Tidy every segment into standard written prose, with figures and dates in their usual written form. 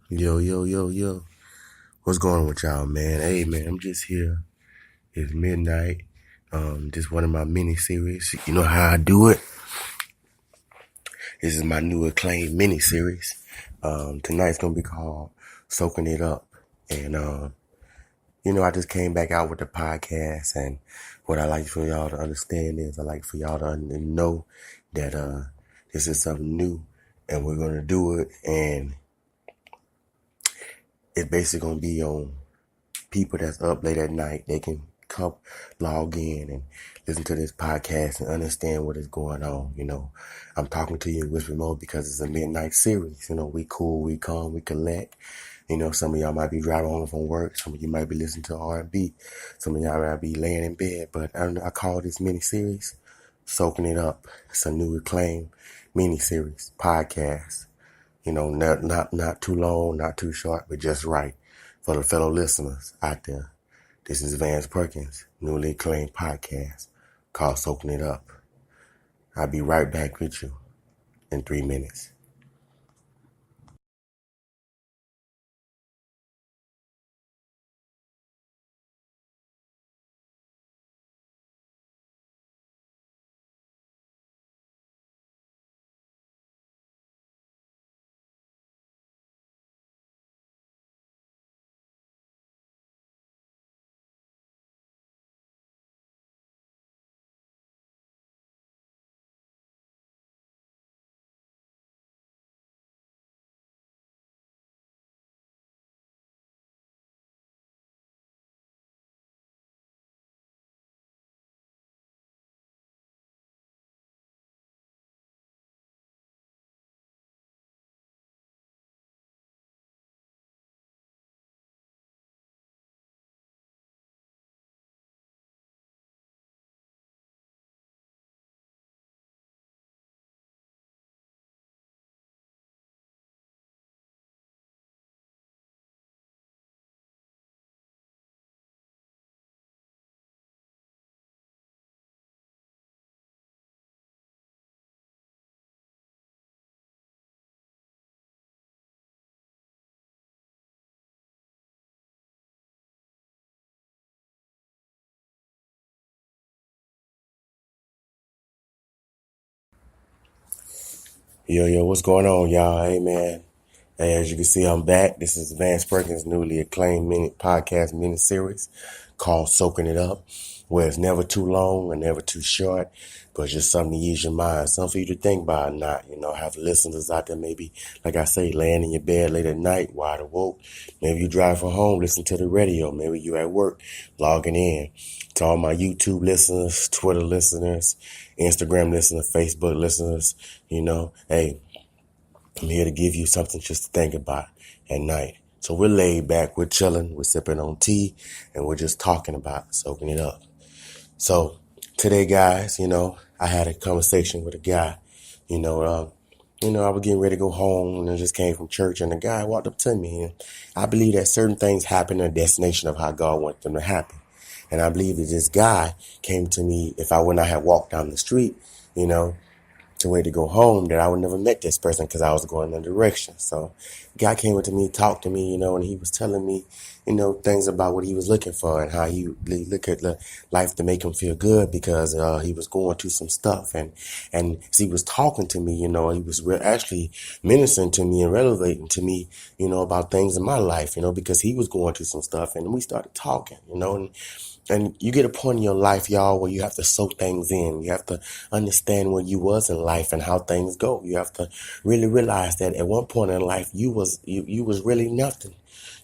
Yo, yo, yo, yo. What's going on with y'all, man? Hey, man, I'm just here. It's midnight. Just one of my mini series. You know how I do it? This is my new acclaimed mini series. Tonight's gonna be called Soaking It Up. And, I just came back out with the podcast. And what I like for y'all to understand is I like for y'all to know that, this is something new and we're gonna do it. And it's basically gonna be on people that's up late at night. They can come log in and listen to this podcast and understand what is going on. I'm talking to you in whisper mode because it's a midnight series. We cool, we calm, we collect. Some of y'all might be driving home from work. Some of you might be listening to R&B. Some of y'all might be laying in bed. But I call this mini series Soaking It Up. It's a new acclaimed mini series podcast. Not too long, not too short, but just right for the fellow listeners out there. This is Vance Perkins, newly acclaimed podcast called Soaking It Up. I'll be right back with you in 3 minutes. Yo, yo, what's going on, y'all? Hey, man. Hey, as you can see, I'm back. This is Vance Perkins' newly acclaimed podcast mini-series called Soaking It Up, where it's never too long and never too short, but just something to ease your mind, something for you to think about or not. Have listeners out there maybe, like I say, laying in your bed late at night, wide awoke. Maybe you drive from home, listen to the radio. Maybe you at work, logging in. To all my YouTube listeners, Twitter listeners, Instagram listeners, Facebook listeners, hey, I'm here to give you something just to think about at night. So we're laid back, we're chilling, we're sipping on tea, and we're just talking about soaking it up. So today, guys, I had a conversation with a guy. I was getting ready to go home and I just came from church, and the guy walked up to me, and I believe that certain things happen in a destination of how God wants them to happen. And I believe that this guy came to me if I would not have walked down the street, to way to go home, that I would never met this person because I was going in a direction. So the guy came up to me, talked to me, and he was telling me, things about what he was looking for and how he look at the life to make him feel good because he was going through some stuff. And as he was talking to me, he was actually ministering to me and relevating to me, about things in my life, because he was going through some stuff. And we started talking, and you get a point in your life, y'all, where you have to soak things in. You have to understand where you was in life and how things go. You have to really realize that at one point in life, you was really nothing.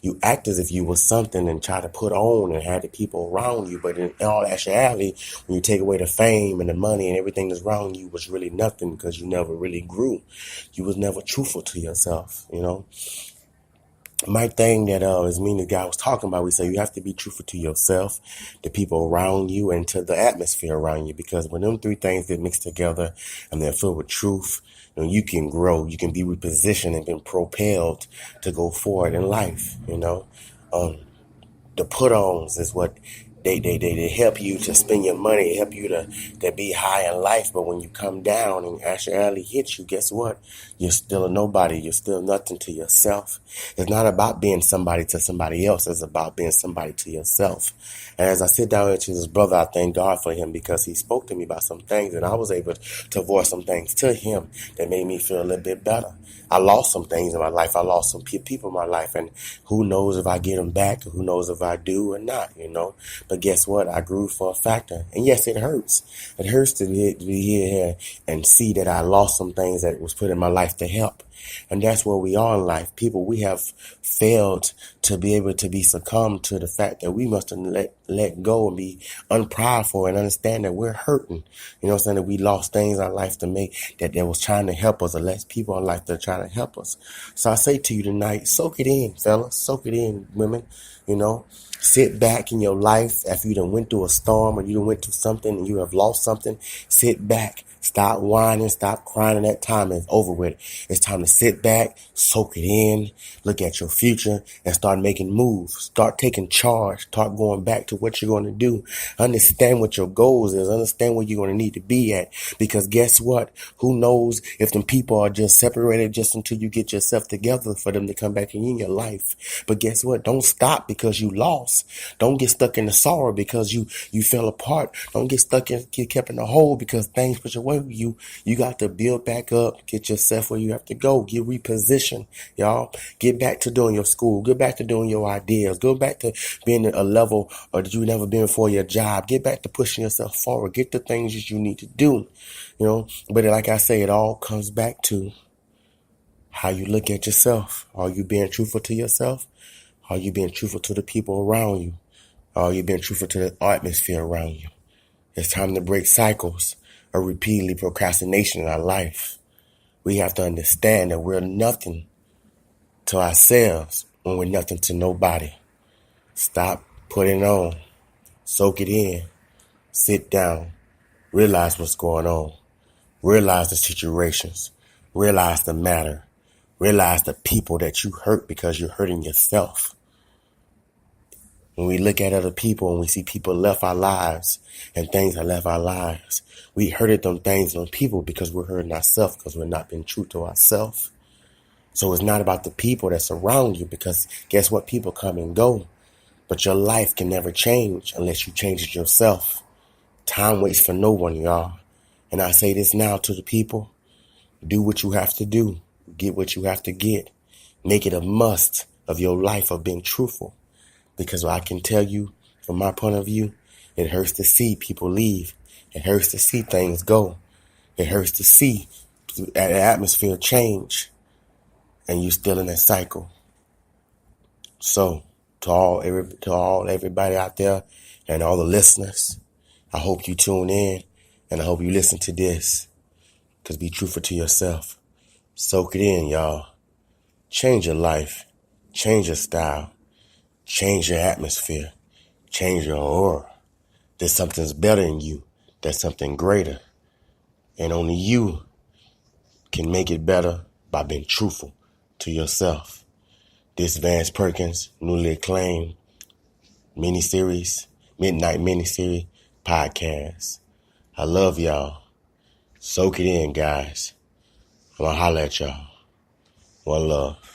You act as if you was something and try to put on and had the people around you. But in all actuality, when you take away the fame and the money and everything that's around you, was really nothing because you never really grew. You was never truthful to yourself, My thing that is me and the guy was talking about, we say you have to be truthful to yourself, the people around you, and to the atmosphere around you. Because when them three things get mixed together and they're filled with truth, you can grow, you can be repositioned and been propelled to go forward in life. The put-ons is what They help you to spend your money, help you to be high in life. But when you come down and actuality hits you, guess what? You're still a nobody. You're still nothing to yourself. It's not about being somebody to somebody else. It's about being somebody to yourself. And as I sit down with this brother, I thank God for him because he spoke to me about some things, and I was able to voice some things to him that made me feel a little bit better. I lost some things in my life. I lost some people in my life, and who knows if I get them back, or who knows if I do or not, But guess what? I grew for a factor. And yes, it hurts. It hurts to be here and see that I lost some things that was put in my life to help. And that's where we are in life. People, we have failed to be able to be succumbed to the fact that we must let go and be unprideful and understand that we're hurting. You know what I'm saying? That we lost things in our life to make that was trying to help us, or less people in life that are trying to help us. So I say to you tonight, soak it in, fellas. Soak it in, women. Sit back in your life after you done went through a storm or you done went through something and you have lost something. Sit back. Stop whining. Stop crying. And that time is over with. It's time to sit back, soak it in, look at your future, and start making moves. Start taking charge. Start going back to what you're going to do. Understand what your goals is. Understand where you're going to need to be at. Because guess what? Who knows if them people are just separated just until you get yourself together for them to come back in your life. But guess what? Don't stop because you lost. Don't get stuck in the sorrow because you fell apart. Don't get get kept in the hole because things put your way with you. You got to build back up, get yourself where you have to go, get repositioned, y'all. Get back to doing your school, get back to doing your ideas, go back to being a level or that you've never been for your job. Get back to pushing yourself forward, get the things that you need to do, But like I say, it all comes back to how you look at yourself. Are you being truthful to yourself? Are you being truthful to the people around you? Are you being truthful to the atmosphere around you? It's time to break cycles of repeatedly procrastination in our life. We have to understand that we're nothing to ourselves when we're nothing to nobody. Stop putting it on. Soak it in. Sit down. Realize what's going on. Realize the situations. Realize the matter. Realize the people that you hurt because you're hurting yourself. When we look at other people and we see people left our lives and things that left our lives, we hurted them things on people because we're hurting ourselves because we're not being true to ourselves. So it's not about the people that surround you because guess what? People come and go, but your life can never change unless you change it yourself. Time waits for no one, y'all. And I say this now to the people. Do what you have to do. Get what you have to get. Make it a must of your life of being truthful. Because I can tell you, from my point of view, it hurts to see people leave. It hurts to see things go. It hurts to see the atmosphere change. And you're still in that cycle. So, to everybody out there and all the listeners, I hope you tune in and I hope you listen to this. Because be truthful to yourself. Soak it in, y'all. Change your life. Change your style. Change your atmosphere. Change your aura. There's something's better in you. There's something greater. And only you can make it better by being truthful to yourself. This Vance Perkins, newly acclaimed miniseries, Midnight Miniseries podcast. I love y'all. Soak it in, guys. I'm gonna holler at y'all. One love.